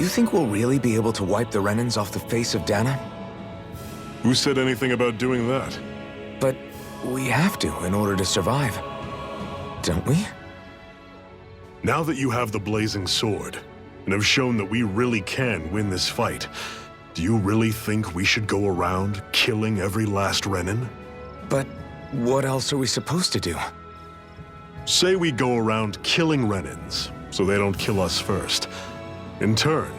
you think we'll really be able to wipe the Renans off the face of Dana? Who said anything about doing that? But we have to in order to survive. Don't we? Now that you have the blazing sword, and have shown that we really can win this fight, do you really think we should go around killing every last Renan? But what else are we supposed to do? Say we go around killing Renans, so they don't kill us first. In turn,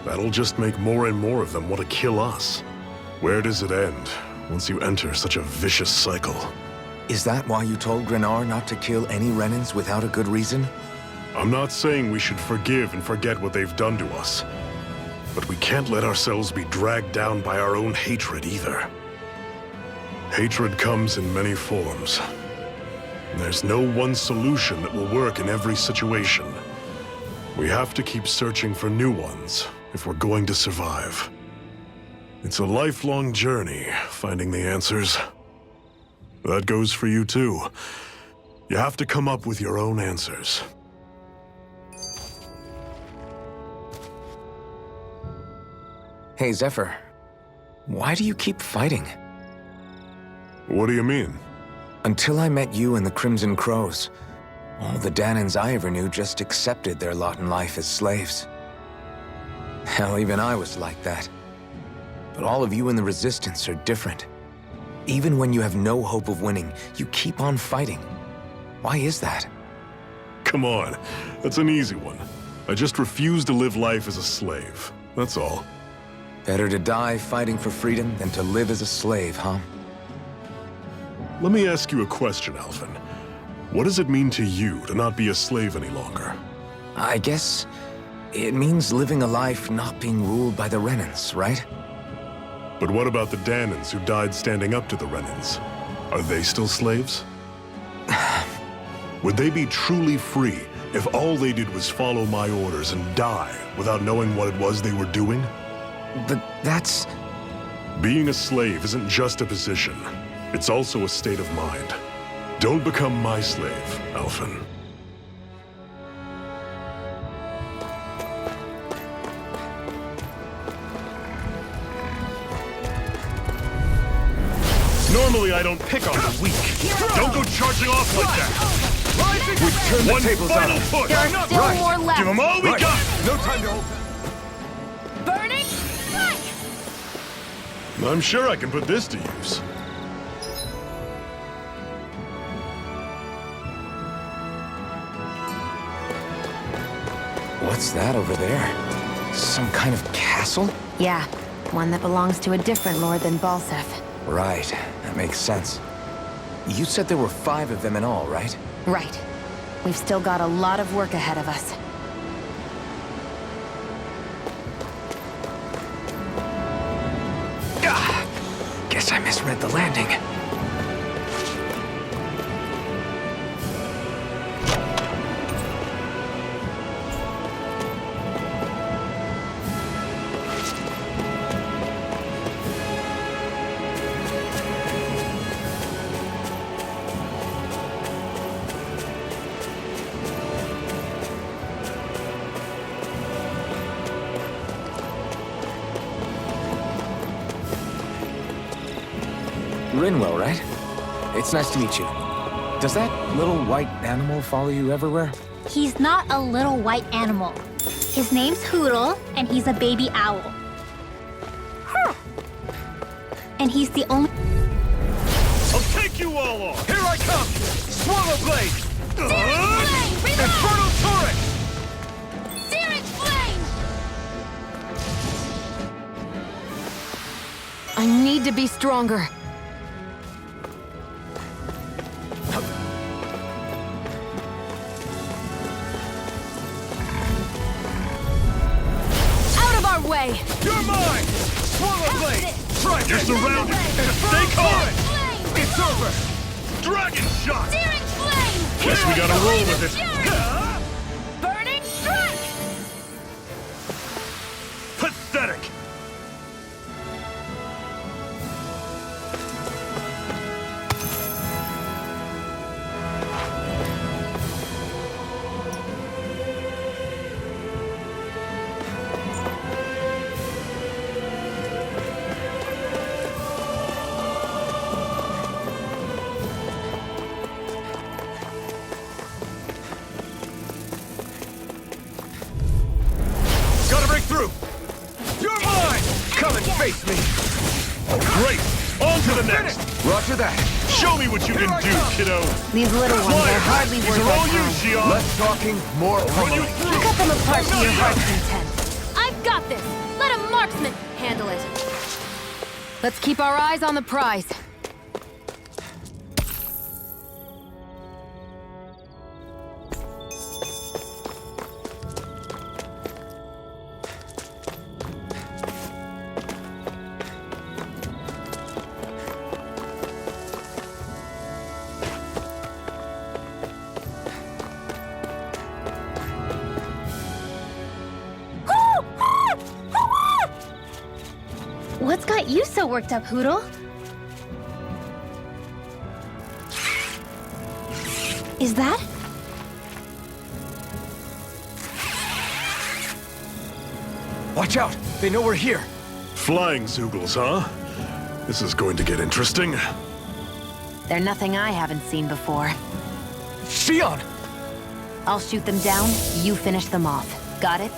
that'll just make more and more of them want to kill us. Where does it end, once you enter such a vicious cycle? Is that why you told Grenar not to kill any Renans without a good reason? I'm not saying we should forgive and forget what they've done to us. But we can't let ourselves be dragged down by our own hatred either. Hatred comes in many forms. And there's no one solution that will work in every situation. We have to keep searching for new ones if we're going to survive. It's a lifelong journey, finding the answers. That goes for you too. You have to come up with your own answers. Hey, Zephyr. Why do you keep fighting? What do you mean? Until I met you and the Crimson Crows, all the Danans I ever knew just accepted their lot in life as slaves. Hell, even I was like that. But all of you in the Resistance are different. Even when you have no hope of winning, you keep on fighting. Why is that? Come on, that's an easy one. I just refuse to live life as a slave, that's all. Better to die fighting for freedom than to live as a slave, huh? Let me ask you a question, Alphen. What does it mean to you to not be a slave any longer? I guess it means living a life not being ruled by the Renans, right? But what about the Danans who died standing up to the Renans? Are they still slaves? Would they be truly free if all they did was follow my orders and die without knowing what it was they were doing? But that's... Being a slave isn't just a position. It's also a state of mind. Don't become my slave, Alphen. Normally I don't pick on the weak. Don't go charging off like that. We've turned the One tables final on. push. There are still more left. Give them all we got. No time to open. Burning strike! I'm sure I can put this to use. What's that over there? Some kind of castle? Yeah, one that belongs to a different lord than Balseth. Right, that makes sense. You said there were 5 of them in all, right? Right. We've still got a lot of work ahead of us. Guess I misread the landing. Rinwell, right? It's nice to meet you. Does that little white animal follow you everywhere? He's not a little white animal. His name's Hoodle, and he's a baby owl. Huh. And he's the only... I'll take you all off! Here I come! Swallow Blade! Flame! Infernal Turret! Searing Flame! I need to be stronger. Out of our way! You're mine! Swallow Blade! Strike! You're surrounded! Stay calm! Flame! It's over! Dragon shot! Searing Flame! Guess we gotta roll with it. Burning Strike! Pathetic! Break through! You're mine! Come and face me! Great! On to the next! Roger that. Show me what you can do, kiddo! These little ones Fly! are hardly These worth are all our you, time. Shionne! Less talking, more Run you pummeling. through! Cut them apart to your heart's content. I've got this! Let a marksman handle it. Let's keep our eyes on the prize. What's got you so worked up, Hootle? Is that? Watch out! They know we're here. Flying Zoogles, huh? This is going to get interesting. They're nothing I haven't seen before. Shionne! I'll shoot them down, you finish them off. Got it?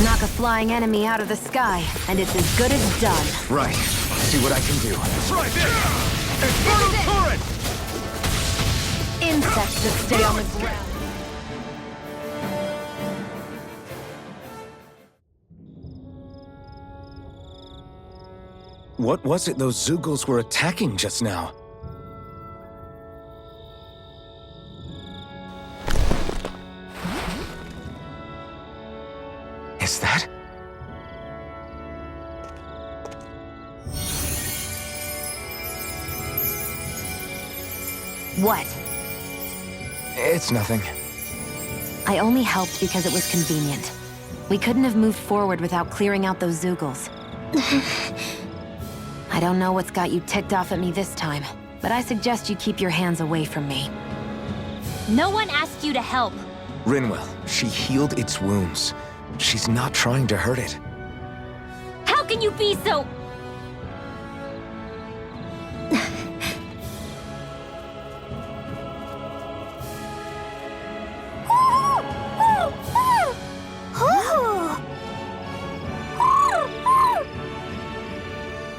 Knock a flying enemy out of the sky, and it's as good as done. Right. See what I can do. Try this! Infernal turret! Insects should stay on the ground. What was it those Zoogles were attacking just now? Is that? What? It's nothing. I only helped because it was convenient. We couldn't have moved forward without clearing out those Zoogles. I don't know what's got you ticked off at me this time, but I suggest you keep your hands away from me. No one asked you to help. Rinwell, she healed its wounds. She's not trying to hurt it. How can you be so...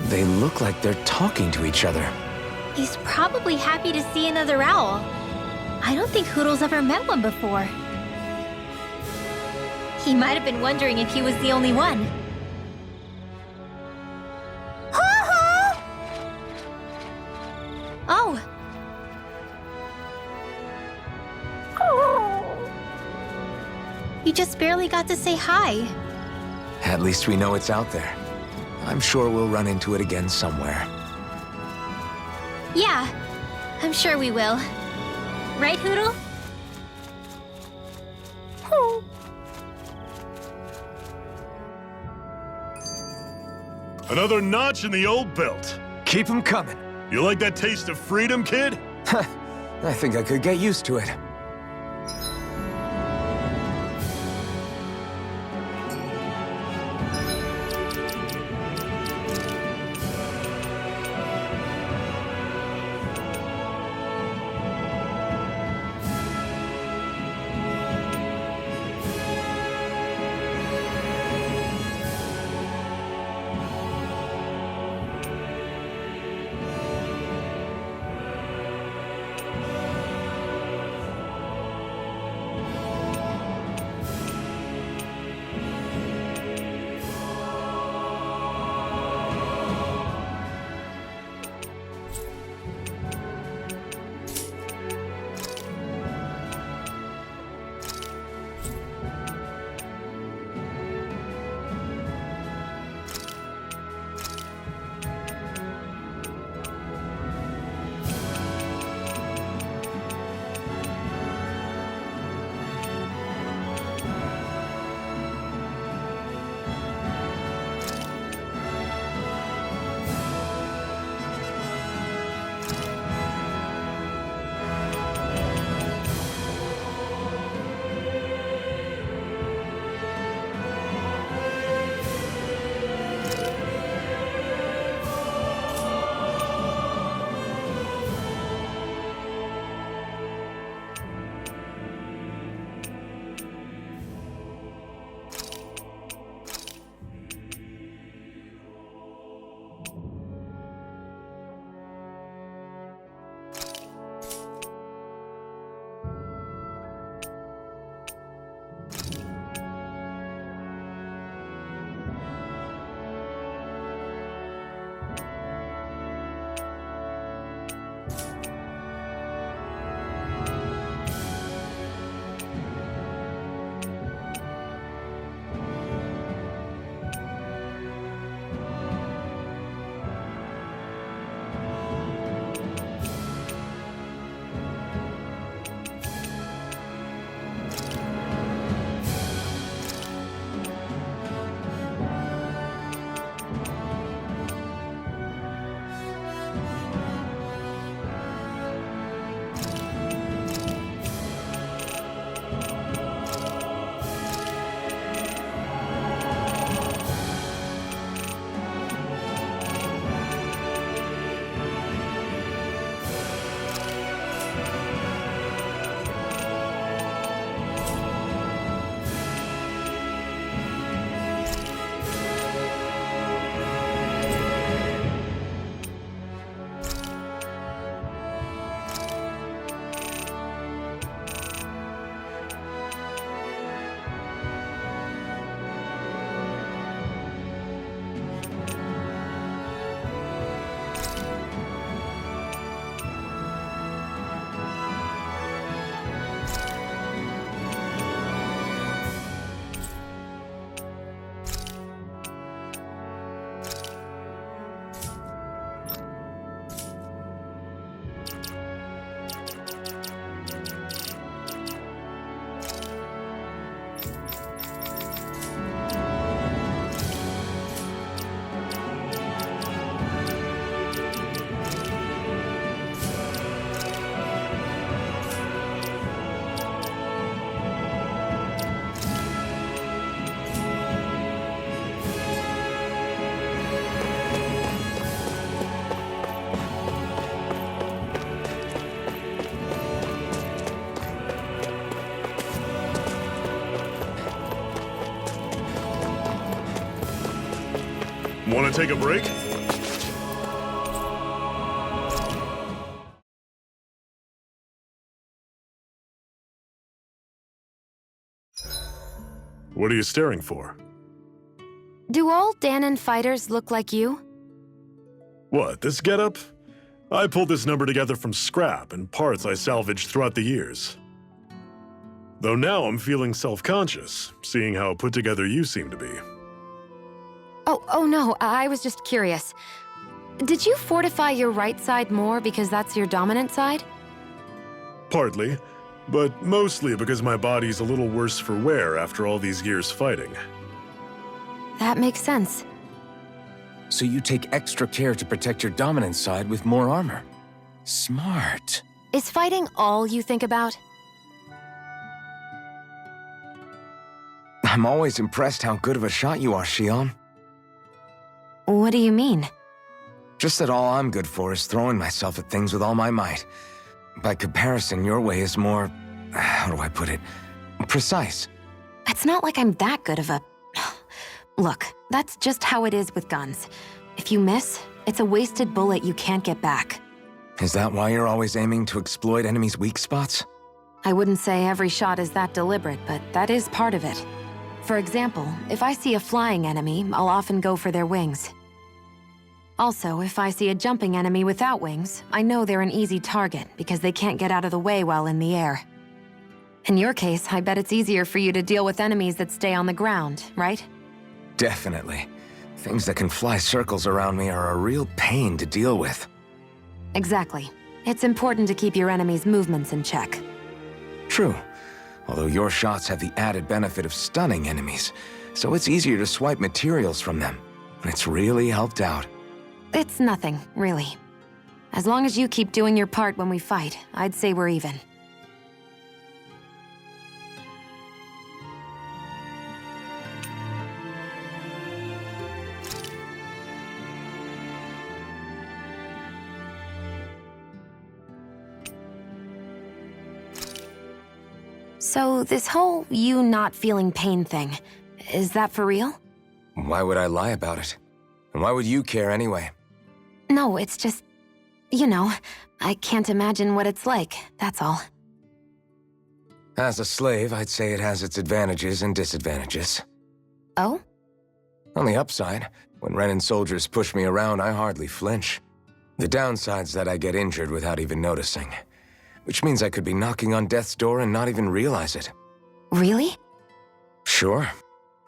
They look like they're talking to each other. He's probably happy to see another owl. I don't think Hootle's ever met one before. He might have been wondering if he was the only one. Oh. You just barely got to say hi. At least we know it's out there. I'm sure we'll run into it again somewhere. Yeah, I'm sure we will. Right, Hootle? Another notch in the old belt. Keep 'em coming. You like that taste of freedom, kid? I think I could get used to it. Want to take a break? What are you staring for? Do all Danon fighters look like you? What, this getup? I pulled this number together from scrap and parts I salvaged throughout the years. Though now I'm feeling self-conscious, seeing how put together you seem to be. Oh no, I was just curious. Did you fortify your right side more because that's your dominant side? Partly, but mostly because my body's a little worse for wear after all these years fighting. That makes sense. So you take extra care to protect your dominant side with more armor. Smart. Is fighting all you think about? I'm always impressed how good of a shot you are, Shionne. What do you mean? Just that all I'm good for is throwing myself at things with all my might. By comparison, your way is more... how do I put it? Precise. It's not like I'm that good of a... Look, that's just how it is with guns. If you miss, it's a wasted bullet you can't get back. Is that why you're always aiming to exploit enemies' weak spots? I wouldn't say every shot is that deliberate, but that is part of it. For example, if I see a flying enemy, I'll often go for their wings. Also, if I see a jumping enemy without wings, I know they're an easy target because they can't get out of the way while in the air. In your case, I bet it's easier for you to deal with enemies that stay on the ground, right? Definitely. Things that can fly circles around me are a real pain to deal with. Exactly. It's important to keep your enemy's movements in check. True. Although your shots have the added benefit of stunning enemies, so it's easier to swipe materials from them. It's really helped out. It's nothing, really. As long as you keep doing your part when we fight, I'd say we're even. So, this whole you not feeling pain thing, is that for real? Why would I lie about it? And why would you care anyway? No, it's just... you know, I can't imagine what it's like, that's all. As a slave, I'd say it has its advantages and disadvantages. Oh? On the upside, when Renan soldiers push me around, I hardly flinch. The downside's that I get injured without even noticing. Which means I could be knocking on death's door and not even realize it. Really? Sure.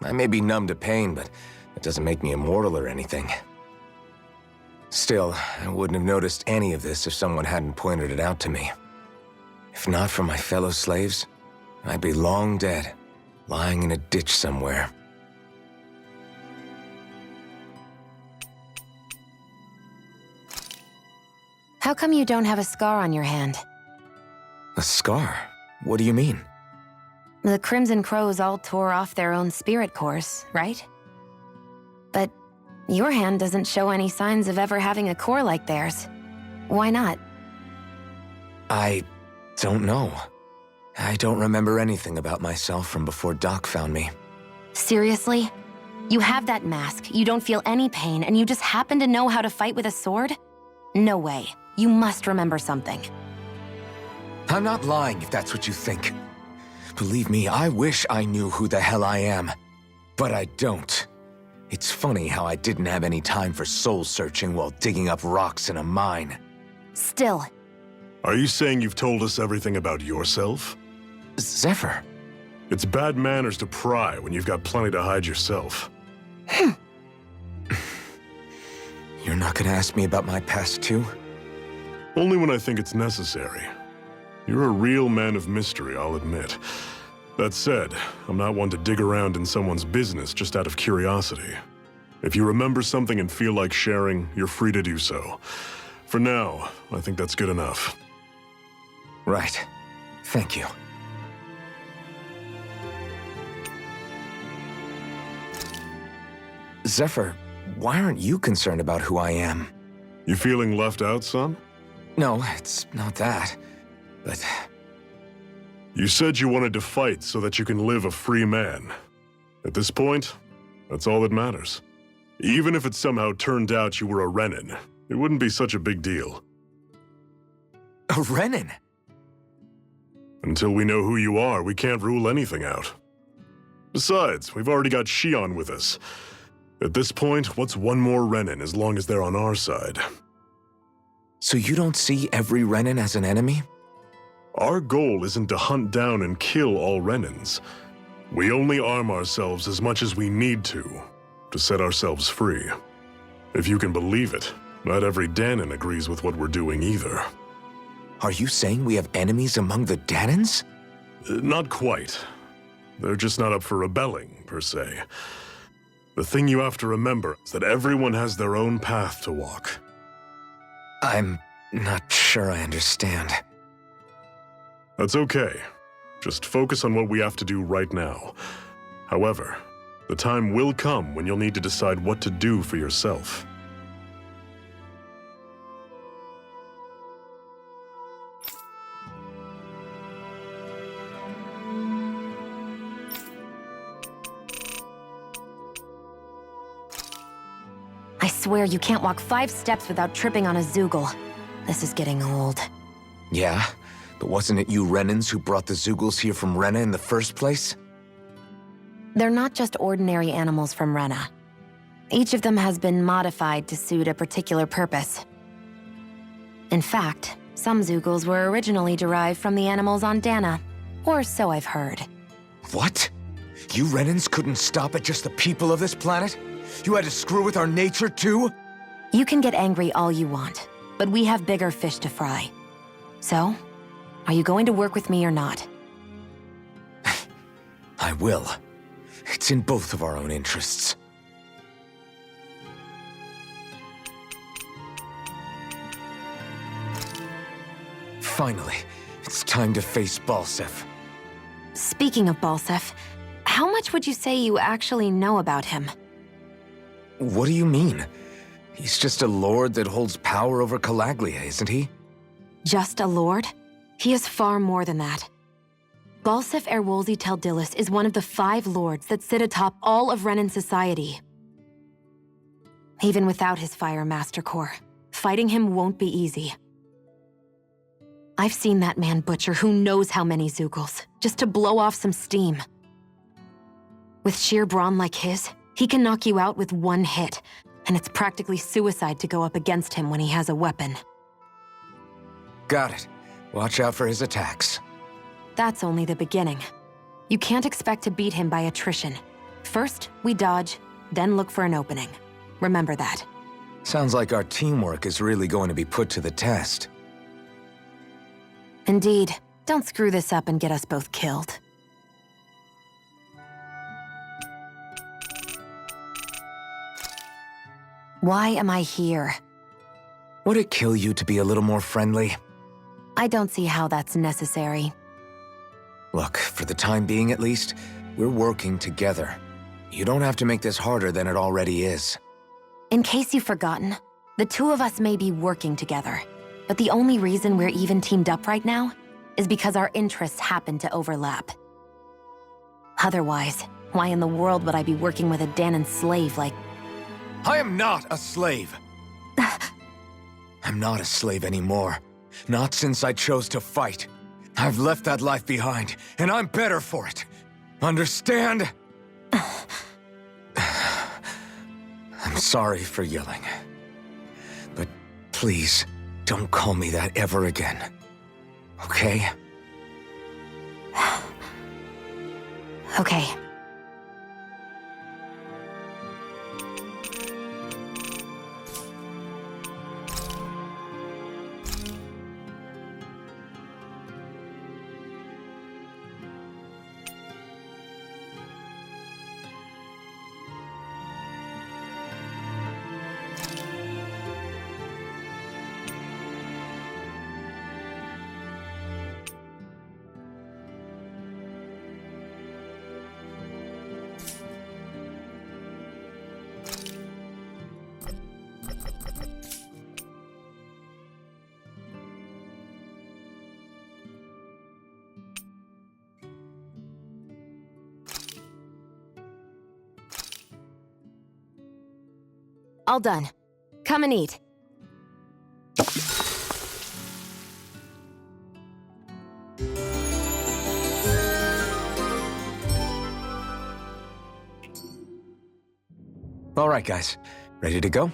I may be numb to pain, but it doesn't make me immortal or anything. Still, I wouldn't have noticed any of this if someone hadn't pointed it out to me. If not for my fellow slaves, I'd be long dead, lying in a ditch somewhere. How come you don't have a scar on your hand? A scar? What do you mean? The Crimson Crows all tore off their own spirit cores, right? But your hand doesn't show any signs of ever having a core like theirs. Why not? I don't know. I don't remember anything about myself from before Doc found me. Seriously? You have that mask, you don't feel any pain, and you just happen to know how to fight with a sword? No way. You must remember something. I'm not lying if that's what you think. Believe me, I wish I knew who the hell I am. But I don't. It's funny how I didn't have any time for soul-searching while digging up rocks in a mine. Still. Are you saying you've told us everything about yourself? Zephyr. It's bad manners to pry when you've got plenty to hide yourself. You're not gonna ask me about my past too? Only when I think it's necessary. You're a real man of mystery, I'll admit. That said, I'm not one to dig around in someone's business just out of curiosity. If you remember something and feel like sharing, you're free to do so. For now, I think that's good enough. Right. Thank you. Zephyr, why aren't you concerned about who I am? You feeling left out, son? No, it's not that. But... You said you wanted to fight so that you can live a free man. At this point, that's all that matters. Even if it somehow turned out you were a Renin, it wouldn't be such a big deal. A Renin? Until we know who you are, we can't rule anything out. Besides, we've already got Shionne with us. At this point, what's one more Renin as long as they're on our side? So you don't see every Renin as an enemy? Our goal isn't to hunt down and kill all Renins. We only arm ourselves as much as we need to set ourselves free. If you can believe it, not every Danon agrees with what we're doing either. Are you saying we have enemies among the Danons? Not quite. They're just not up for rebelling, per se. The thing you have to remember is that everyone has their own path to walk. I'm not sure I understand. That's okay. Just focus on what we have to do right now. However, the time will come when you'll need to decide what to do for yourself. I swear you can't walk 5 steps without tripping on a Zoogle. This is getting old. Yeah? But wasn't it you Renins who brought the Zoogles here from Rena in the first place? They're not just ordinary animals from Rena. Each of them has been modified to suit a particular purpose. In fact, some Zoogles were originally derived from the animals on Dana, or so I've heard. What? You Renins couldn't stop at just the people of this planet? You had to screw with our nature too? You can get angry all you want, but we have bigger fish to fry. So, are you going to work with me or not? I will. It's in both of our own interests. Finally, it's time to face Balseph. Speaking of Balseph, how much would you say you actually know about him? What do you mean? He's just a lord that holds power over Calaglia, isn't he? Just a lord? He is far more than that. Balseph Erwolzi Teldilis is one of the 5 lords that sit atop all of Renin society. Even without his Fire Master Core, fighting him won't be easy. I've seen that man butcher who knows how many Zoogles, just to blow off some steam. With sheer brawn like his, he can knock you out with 1 hit, and it's practically suicide to go up against him when he has a weapon. Got it. Watch out for his attacks. That's only the beginning. You can't expect to beat him by attrition. First, we dodge, then look for an opening. Remember that. Sounds like our teamwork is really going to be put to the test. Indeed. Don't screw this up and get us both killed. Why am I here? Would it kill you to be a little more friendly? I don't see how that's necessary. Look, for the time being at least, we're working together. You don't have to make this harder than it already is. In case you've forgotten, the 2 of us may be working together, but the only reason we're even teamed up right now is because our interests happen to overlap. Otherwise, why in the world would I be working with a Danon slave like... I am not a slave! I'm not a slave anymore. Not since I chose to fight. I've left that life behind, and I'm better for it. Understand? I'm sorry for yelling. But please, don't call me that ever again. Okay? Okay. all done. Come and eat. All right, guys. Ready to go?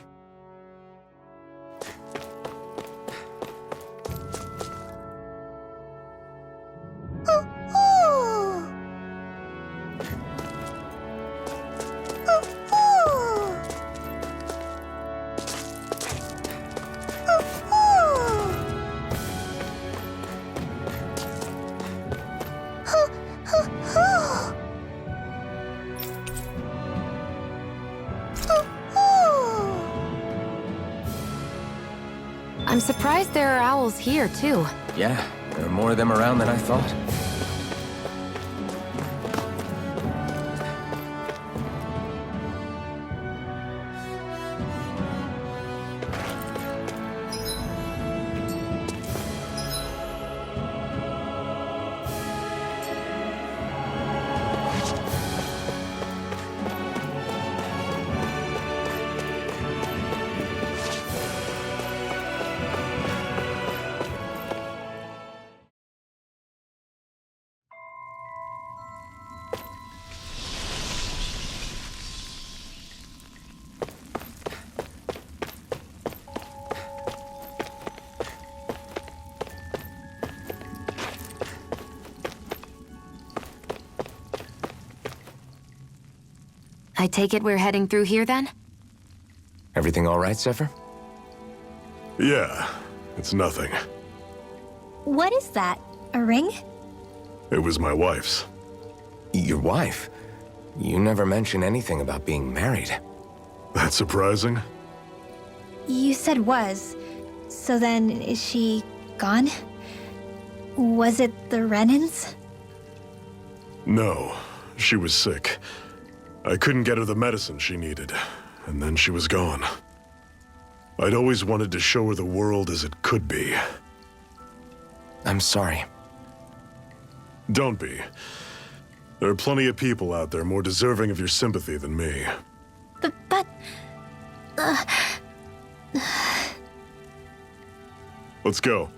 I'm surprised there are owls here, too. Yeah, there are more of them around than I thought. I take it we're heading through here, then? Everything all right, Zephyr? Yeah, it's nothing. What is that? A ring? It was my wife's. Your wife? You never mentioned anything about being married. That's surprising? You said was. So then, is she gone? Was it the Renans? No, she was sick. I couldn't get her the medicine she needed, and then she was gone. I'd always wanted to show her the world as it could be. I'm sorry. Don't be. There are plenty of people out there more deserving of your sympathy than me. But... Let's go.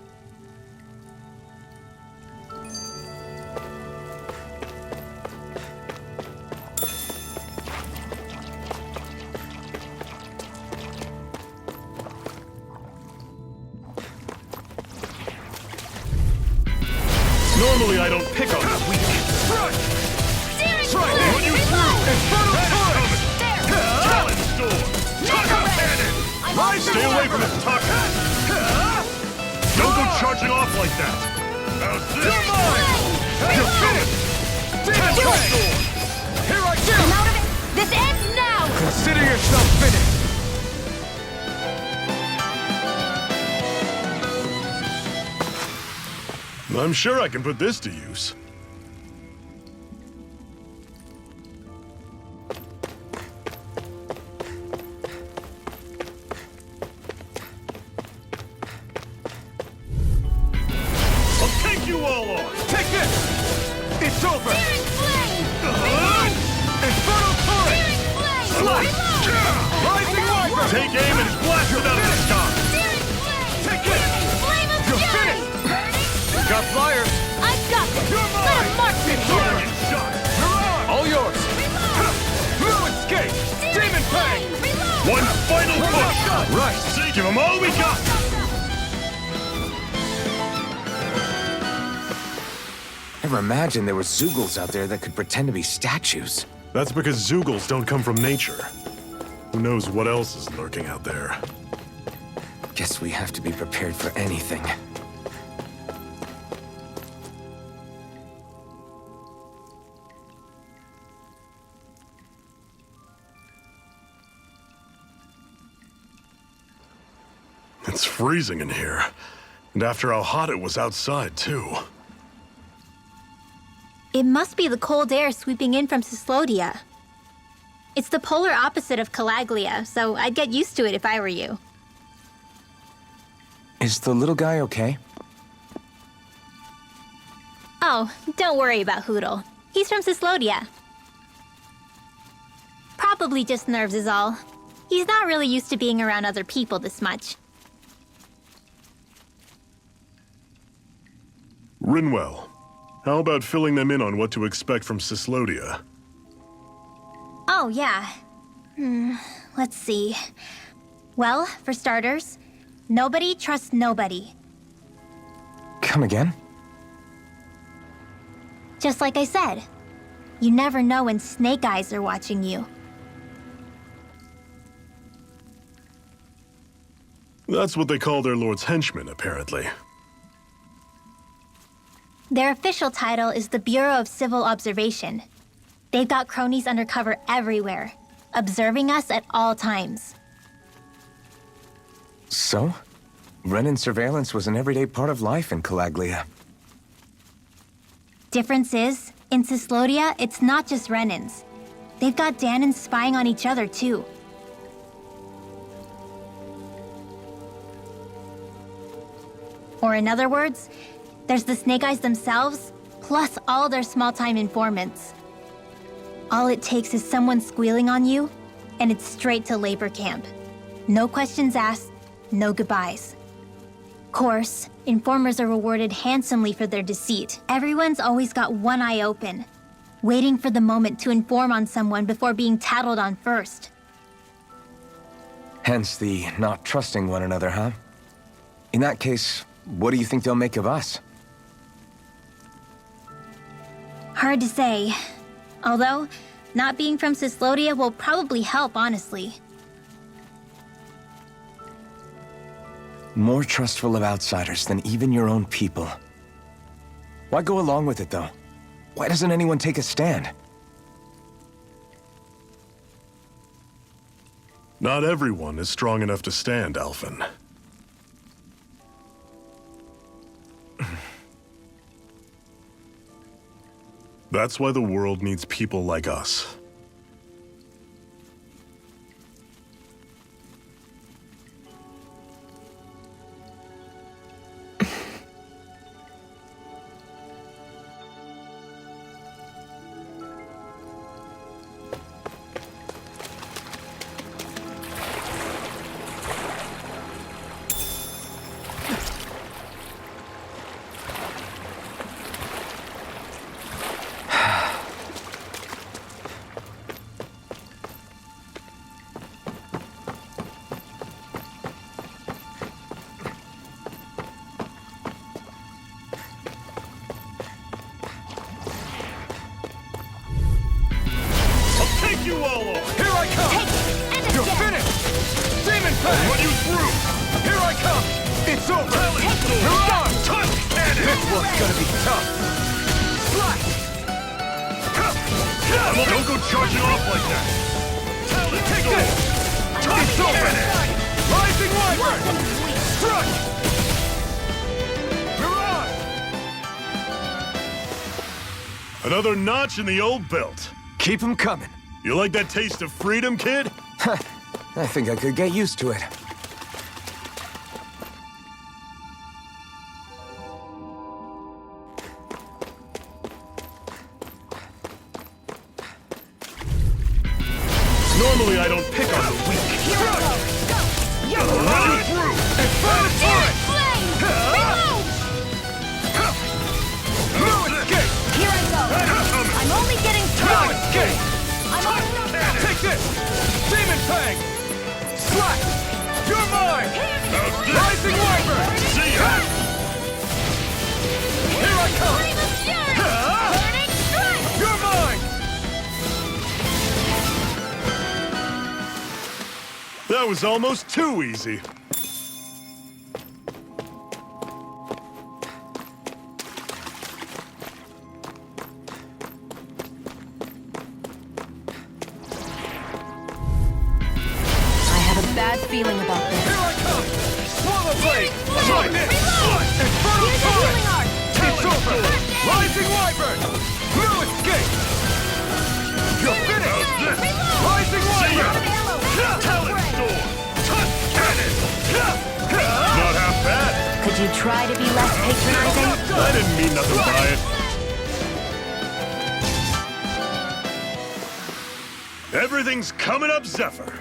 Normally I don't pick on the weak. Try to run you through! Infernal turret! Challenge storm! Taco cannon! Stay away from this taco! Don't go charging off like that! How's this? You're mine! You're finished! Taco storm! Here I go! I'm out of it! This ends now! Consider yourself finished! I'm sure I can put this to use. I'll take you all on! Take this! It's over! Searing flame! Infernal turret! Searing flame! Slice! Rising Wyvern! Take aim and blast it out of the sky! Searing flame! Take it! Flame of You're fury! finished! Got flyers! I've got this! You're Let mine! a marksman Target shot! You're on! All yours! No escape! Demon Fang! One final push! Right! Give them all we got! Never imagined there were Zoogles out there that could pretend to be statues. That's because Zoogles don't come from nature. Who knows what else is lurking out there? Guess we have to be prepared for anything. It's freezing in here. And after how hot it was outside, too. It must be the cold air sweeping in from Cyslodia. It's the polar opposite of Calaglia, so I'd get used to it if I were you. Is the little guy okay? Oh, don't worry about Hootle. He's from Cyslodia. Probably just nerves is all. He's not really used to being around other people this much. Rinwell, how about filling them in on what to expect from Cyslodia? Oh, yeah. Let's see. Well, for starters, nobody trusts nobody. Come again? Just like I said, you never know when Snake Eyes are watching you. That's what they call their lord's henchmen, apparently. Their official title is the Bureau of Civil Observation. They've got cronies undercover everywhere, observing us at all times. So? Renan surveillance was an everyday part of life in Calaglia. Difference is, in Cyslodia, it's not just Renans. They've got Danans spying on each other, too. Or in other words, there's the Snake Eyes themselves, plus all their small-time informants. All it takes is someone squealing on you, and it's straight to labor camp. No questions asked, no goodbyes. Course, informers are rewarded handsomely for their deceit. Everyone's always got one eye open, waiting for the moment to inform on someone before being tattled on first. Hence the not trusting one another, huh? In that case, what do you think they'll make of us? Hard to say. Although, not being from Cyslodia will probably help, honestly. More trustful of outsiders than even your own people. Why go along with it, though? Why doesn't anyone take a stand? Not everyone is strong enough to stand, Alphen. That's why the world needs people like us. You all over! Here I come! You're finished! Demon Fang! Run you through! Here I come! It's over! You're on! This one's gonna be tough! Slash! Don't go charging off like that! Take this! It's over! Rising Wyvern! Strike! You're on! Another notch in the old belt. Keep 'em coming. You like that taste of freedom, kid? I think I could get used to it. Normally I don't pick on the weak. Run you through! And fire for it! Blue escape! Here I go! I'm only getting started! Escape! Take this! Demon Fang! Slash! You're mine! Rising Wyvern! See ya! Here I come! Burning strike! You're mine! That was almost too easy. Bad feeling about this. Here I come! Swallow blade! Try this! Infernal fire! It's over! Rising Wyvern! No escape! You're finished! Rising Wyvern! Talon Storm! Tusk Cannon! Not half bad! Could you try to be less patronizing? I didn't mean nothing by it. Everything's coming up, Zephyr.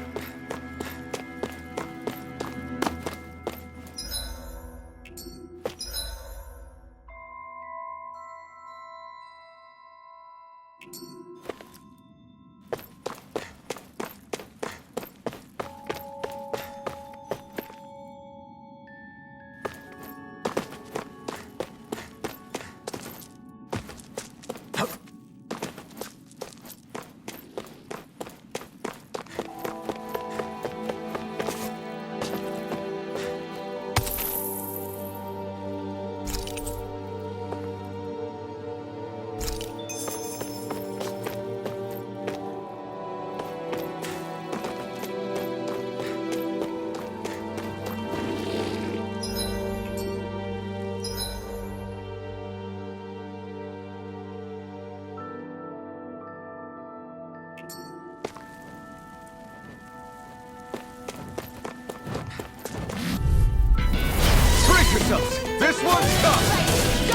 yourselves! This one's tough!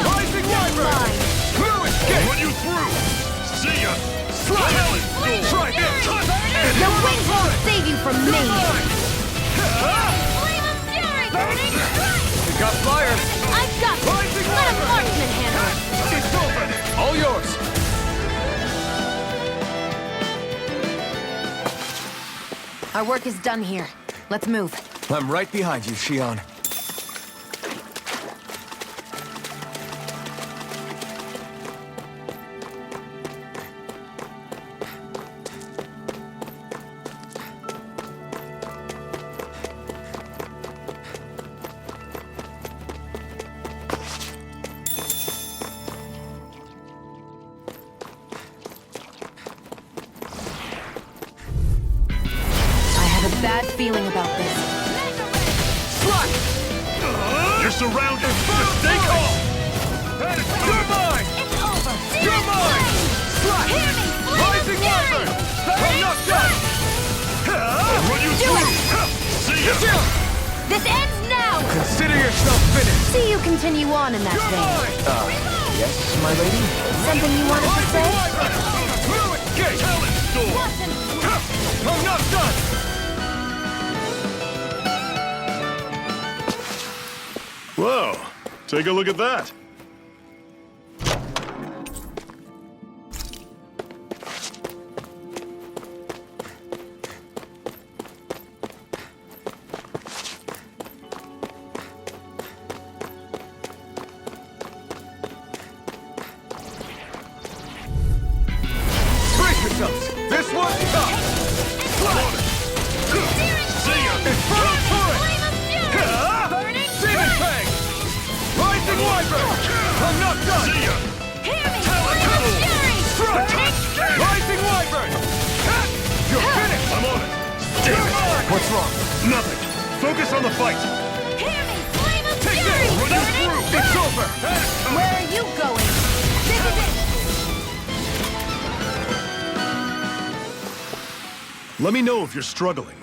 Rising Wyvern! Blue escape! Run you through! See ya! Slide! Try this! Your wings won't save you from me! Flame of fury! Burning strike! We got fire! I've got this! Rising Let a Wyvern! marksman handle it! It's over! All yours! Our work is done here. Let's move. I'm right behind you, Shionne. Bad feeling about this. Slide! You're surrounded! Just stay calm! You're mine! It's over! You're mine! Slide! Hear me! Rising Wyvern! I'm not done! Run you Do through! it! See ya! This ends now! Consider yourself finished! See you continue on in that You're vein. mine! Yes, my lady? Something you wanted to Rising say? Wyvern! Blue escape! Talent storm! I'm not done! Whoa, take a look at that. Brace yourselves! This one's tough! Slide! See ya! Infernal turret! Flame of fury! Burning Demon strike! Fang! Rising Wyvern! I'm not done! See ya! Hear me! Flame of fury! Strike! Burning Rising Wyvern! You're finished! I'm on it! Damn You're it! mine! What's wrong? Nothing! Focus on the fight! Hear me! Flame of Take fury! this! Run you through! It's over! Where are you going? This is it! Let me know if you're struggling.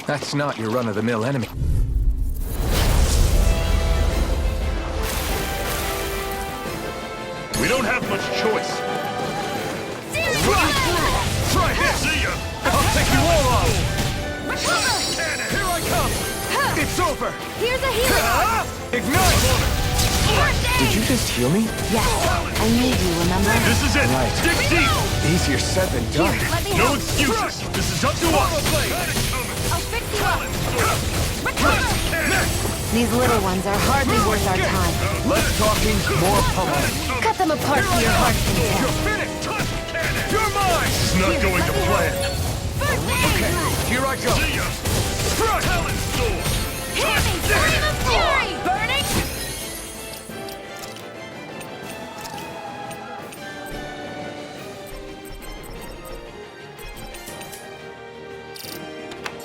That's not your run-of-the-mill enemy. We don't have much choice. Try this! See ya! I'll take you all off! Recover! Here I come! It's over! Here's a healing arm! Ignite! Did you just heal me? Yes. I need you, remember? This is it! Right. Dig deep! Easier said than done. Let me No help! excuses! This is up to us! I'll fix you up! Recover! These little ones are hardly worth our time. Less talking, more pummeling. Cut them apart for your heart's content. You're finished! You're mine! It's not going to plan. First aid! Okay, here I go. See ya! Crush! Talon's sword! Hear me! Flame of fury! Burning!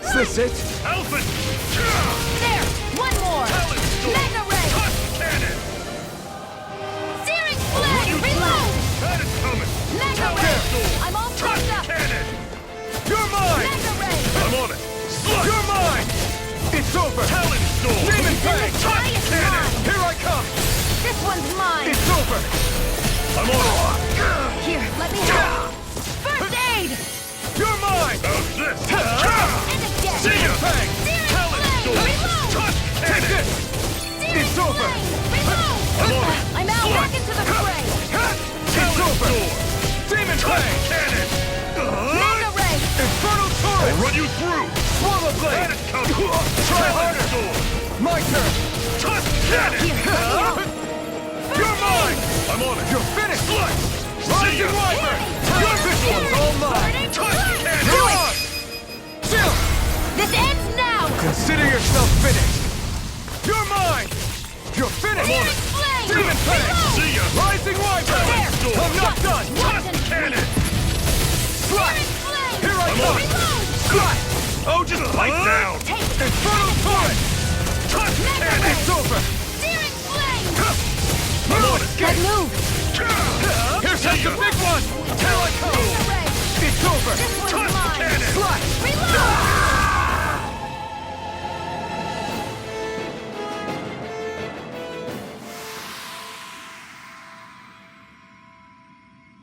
Is this it? Alphen! There! One more! Talon's sword! Mega ray! Tusk cannon! Searing flame! Reload! That is coming! Mega ray! I'm all charged up! Cannon! You're mine! Mega ray! I'm on it! Slug! You're mine! It's over! Talon's sword! Demon Fang! Try is mine! Here I come! This one's mine! It's over! I'm on it! Here, let me help! First aid! You're mine! How's this? And again! See ya! Fang! Searing Talon's flame! sword! Reload! Tusk Take cannon! this! Searing It's over! flame! Reload! I'm on it! I'm out! Slug! Back into the fray! It's Talon's over! sword! Demon Tusk Fang! cannon! Mega ray! Infernal I'll Torrent! run you through! Swallow That Blade! is coming! Try Talon's harder! sword! My turn! Tusk cannon! Here, let me help! You're mine! I'm on it! You're finished! Slice! See Rising ya! Wyvern! This one's all mine! Tusk cannon! You're on! Chill! This ends now! Consider yourself finished! You're mine! You're finished! I'm on it! Flame! Demon Fang! Reload! See ya! Rising Wyvern! There! I'm not done! Tusk cannon! Slash! Flame! Here I I'm come! on it. Reload! Slash! Oh, just bite down! Take Infernal Torrent! Tusk Mega cannon! It's over! Searing flame! I'm on it! Good move! Here comes the big one! Here I come! Mega ray! It's over! This